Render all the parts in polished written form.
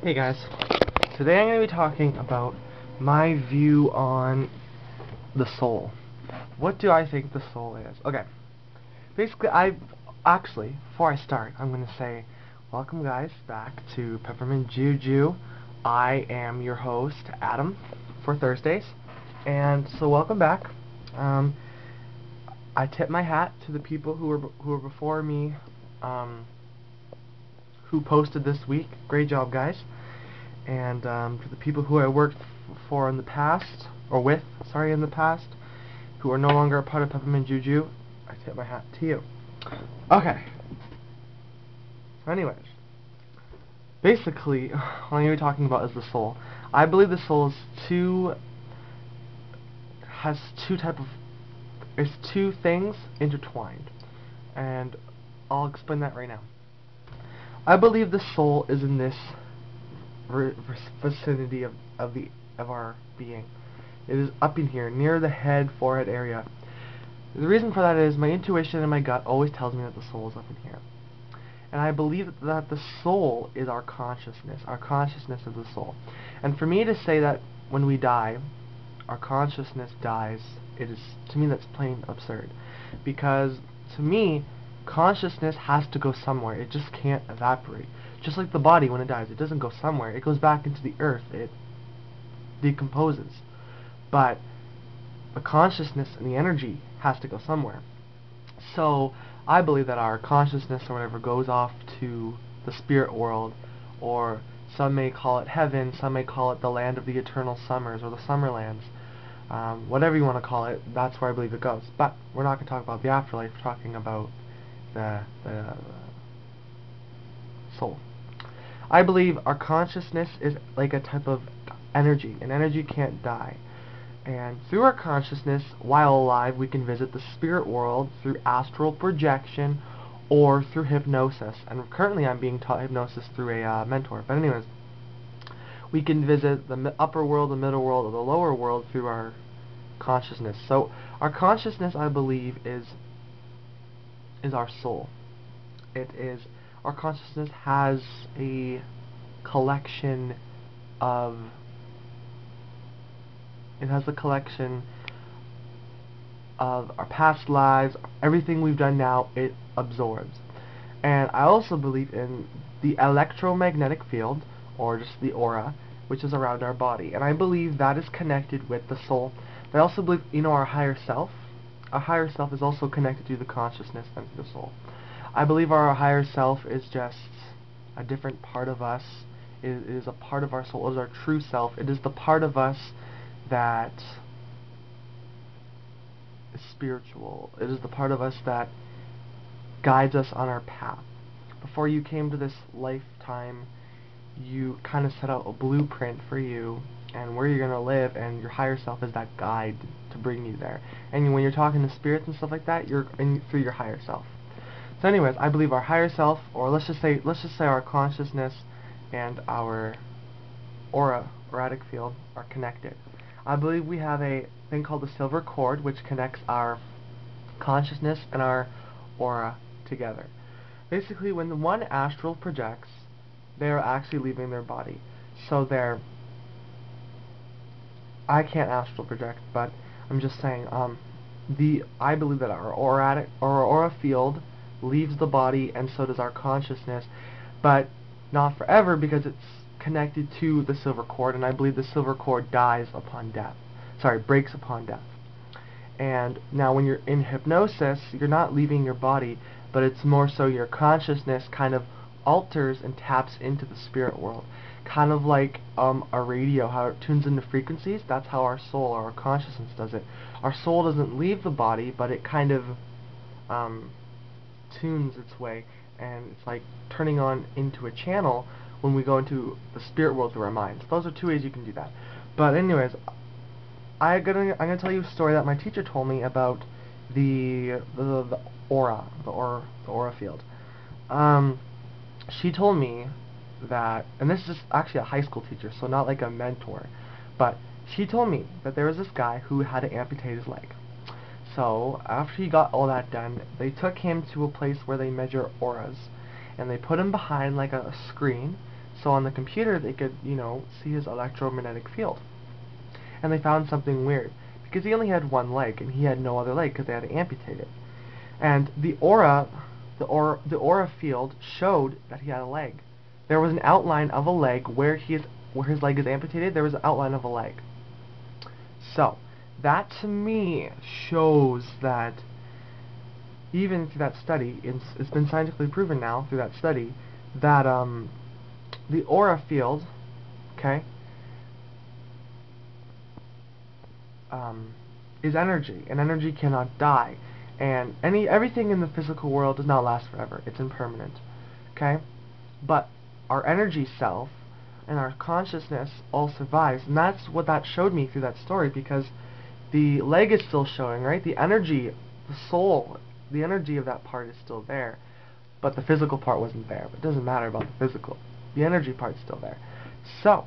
Hey guys, today I'm going to be talking about my view on the soul. What do I think the soul is? Okay, basically before I start, I'm going to say, welcome guys back to Peppermint Juju. I am your host, Adam, for Thursdays, and so welcome back. I tip my hat to the people who were before me, who posted this week. Great job, guys. And to the people who I worked for in the past, in the past, who are no longer a part of Peppermint Juju, I tip my hat to you. Okay. So anyways, basically, what I'm going to be talking about is the soul. I believe the soul is two things intertwined, and I'll explain that right now. I believe the soul is in this vicinity of our being. It is up in here, near the head, forehead area. The reason for that is my intuition and my gut always tells me that the soul is up in here. And I believe that the soul is our consciousness. Our consciousness is the soul. And for me to say that when we die, our consciousness dies, to me that's plain absurd. Because to me, consciousness has to go somewhere. It just can't evaporate. Just like the body, when it dies, it doesn't go somewhere. It goes back into the earth. It decomposes. But the consciousness and the energy has to go somewhere. So I believe that our consciousness or whatever goes off to the spirit world, or some may call it heaven, some may call it the land of the eternal summers, or the summerlands. Whatever you want to call it, that's where I believe it goes. But we're not going to talk about the afterlife. We're talking about the soul. I believe our consciousness is like a type of energy, and energy can't die. And through our consciousness, while alive, we can visit the spirit world through astral projection or through hypnosis. And currently I'm being taught hypnosis through a mentor. But anyways, we can visit the upper world, the middle world, or the lower world through our consciousness. So our consciousness, I believe, is our soul. Our consciousness has a collection of our past lives, everything we've done now, it absorbs. And I also believe in the electromagnetic field, or just the aura, which is around our body. And I believe that is connected with the soul. But I also believe, our higher self. Our higher self is also connected to the consciousness and to the soul. I believe our higher self is just a different part of us. It is a part of our soul. It is our true self. It is the part of us that is spiritual. It is the part of us that guides us on our path. Before you came to this lifetime, you kind of set out a blueprint for you and where you're going to live, and your higher self is that guide to bring you there. And when you're talking to spirits and stuff like that, you're through your higher self. So anyways, I believe our higher self, or let's just say our consciousness and our auric field are connected. I believe we have a thing called the silver cord, which connects our consciousness and our aura together. Basically, when the one astral projects, they are actually leaving their body. So I can't astral project, but I'm just saying, I believe that our aura field leaves the body, and so does our consciousness, but not forever, because it's connected to the silver cord, and I believe the silver cord breaks upon death. And now when you're in hypnosis, you're not leaving your body, but it's more so your consciousness kind of alters and taps into the spirit world. Kind of like a radio, how it tunes into frequencies. That's how our soul or our consciousness does it. Our soul doesn't leave the body, but it kind of tunes its way, and it's like turning on into a channel when we go into the spirit world through our minds. Those are two ways you can do that. But anyways, I'm gonna tell you a story that my teacher told me about the aura field. She told me that, and this is actually a high school teacher, so not like a mentor, but she told me that there was this guy who had to amputate his leg. So after he got all that done, they took him to a place where they measure auras, and they put him behind like a screen So on the computer, they could, see his electromagnetic field. And they found something weird, because he only had one leg, and he had no other leg because they had to amputate it. And the aura field showed that he had a leg. There was an outline of a leg where his leg is amputated. There was an outline of a leg. So that to me shows that even through that study, it's been scientifically proven now through that study that the aura field, okay, is energy, and energy cannot die, and everything in the physical world does not last forever. It's impermanent, okay? But our energy self and our consciousness all survives, and that's what that showed me through that story, because the leg is still showing, right? The energy, the soul, the energy of that part is still there, but the physical part wasn't there. But it doesn't matter about the physical. The energy part's still there. So,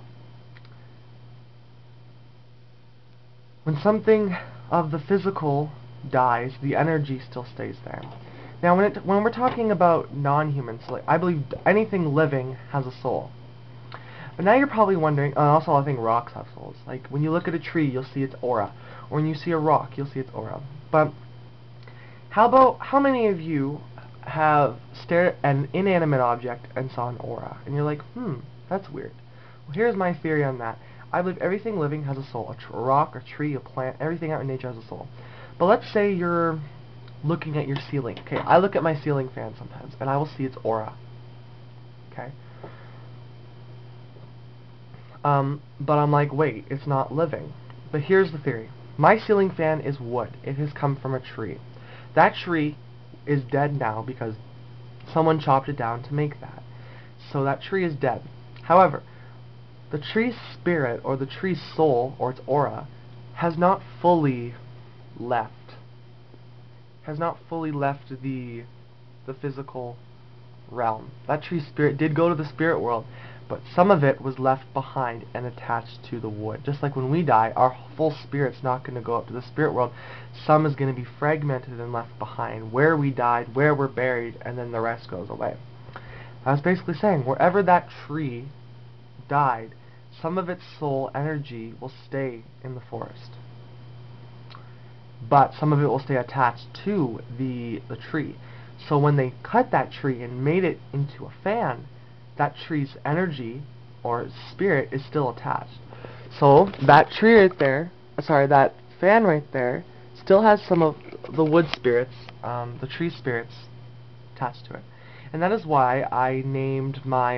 when something of the physical dies, the energy still stays there. Now, when we're talking about non-humans, like, I believe anything living has a soul. But now you're probably wondering, also I think rocks have souls. Like, when you look at a tree, you'll see its aura. Or when you see a rock, you'll see its aura. But how many of you have stared at an inanimate object and saw an aura? And you're like, that's weird. Well, here's my theory on that. I believe everything living has a soul. A rock, a tree, a plant, everything out in nature has a soul. But let's say you're looking at your ceiling. Okay, I look at my ceiling fan sometimes, and I will see its aura. Okay? But I'm like, wait, it's not living. But here's the theory. My ceiling fan is wood. It has come from a tree. That tree is dead now because someone chopped it down to make that. So that tree is dead. However, the tree's spirit, or the tree's soul, or its aura, has not fully left. Has not fully left the physical realm. That tree's spirit did go to the spirit world, but some of it was left behind and attached to the wood. Just like when we die, our full spirit's not going to go up to the spirit world. Some is going to be fragmented and left behind, where we died, where we're buried, and then the rest goes away. I was basically saying, wherever that tree died, some of its soul energy will stay in the forest. But some of it will stay attached to the tree. So when they cut that tree and made it into a fan, that tree's energy, or spirit, is still attached. So that tree right there, that fan right there, still has some of the wood spirits, the tree spirits, attached to it. And that is why I named my,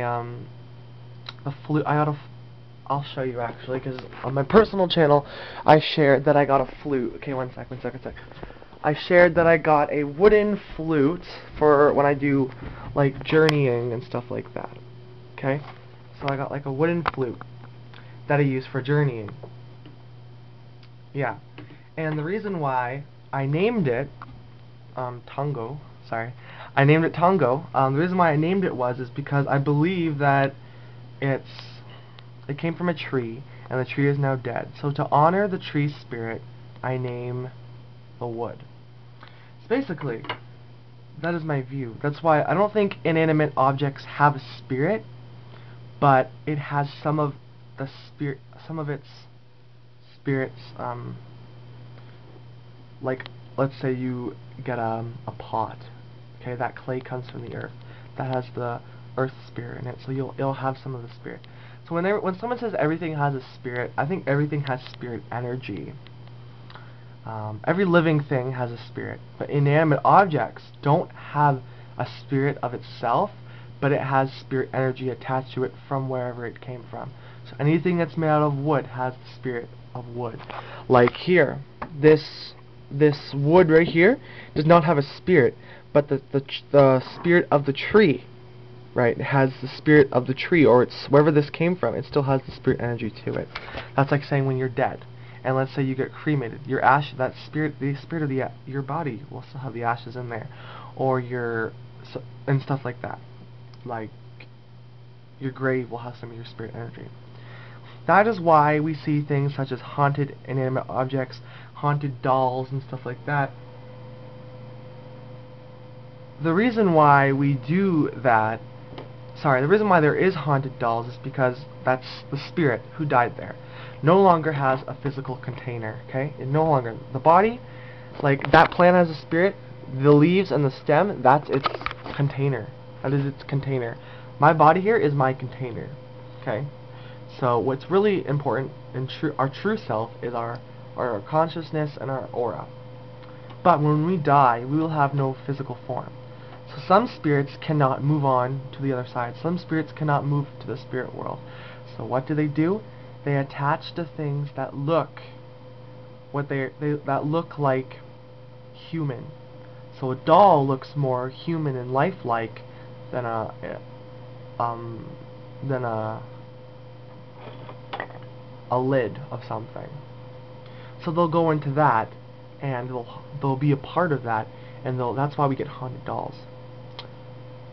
the flute, I'll show you actually, because on my personal channel, I shared that I got a flute. Okay, one sec. I shared that I got a wooden flute for when I do, like, journeying and stuff like that. Okay? So I got, like, a wooden flute that I use for journeying. Yeah. And the reason why I named it, Tongo, sorry. I named it Tongo. The reason why I named it is because I believe that it came from a tree, and the tree is now dead. So to honor the tree's spirit, I name the wood. So basically, that is my view. That's why I don't think inanimate objects have a spirit, but it has some of its spirits. Like, let's say you get a pot. Okay, that clay comes from the earth. That has the earth spirit in it, so it'll have some of the spirit. So when someone says everything has a spirit, I think everything has spirit energy. Every living thing has a spirit, but inanimate objects don't have a spirit of itself, but it has spirit energy attached to it from wherever it came from. So anything that's made out of wood has the spirit of wood. Like here, this wood right here does not have a spirit, but the spirit of the tree, right, it has the spirit of the tree, or it's wherever this came from, it still has the spirit energy to it. That's like saying when you're dead, and let's say you get cremated, your ash, the spirit of your body will still have the ashes in there, or and stuff like that. Like, your grave will have some of your spirit energy. That is why we see things such as haunted inanimate objects, haunted dolls, and stuff like that. The reason why we do that sorry, the reason why there is haunted dolls is because that's the spirit who died there. No longer has a physical container, okay? It no longer, the body, like that plant has a spirit, the leaves and the stem, that's its container. That is its container. My body here is my container, okay? So what's really important in our true self is our consciousness and our aura. But when we die, we will have no physical form. So some spirits cannot move on to the other side. Some spirits cannot move to the spirit world. So what do? They attach to things that look that look like human. So a doll looks more human and lifelike than a lid of something. So they'll go into that, and they'll be a part of that, and that's why we get haunted dolls,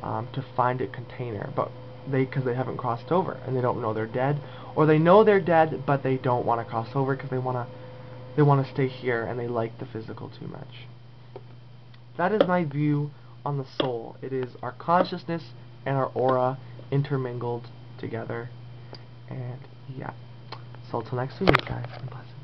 to find a container. But because they haven't crossed over and they don't know they're dead, or they know they're dead but they don't want to cross over because they want to stay here and they like the physical too much. That is my view on the soul. It is our consciousness and our aura intermingled together. And yeah. So till next week, guys. Blessings.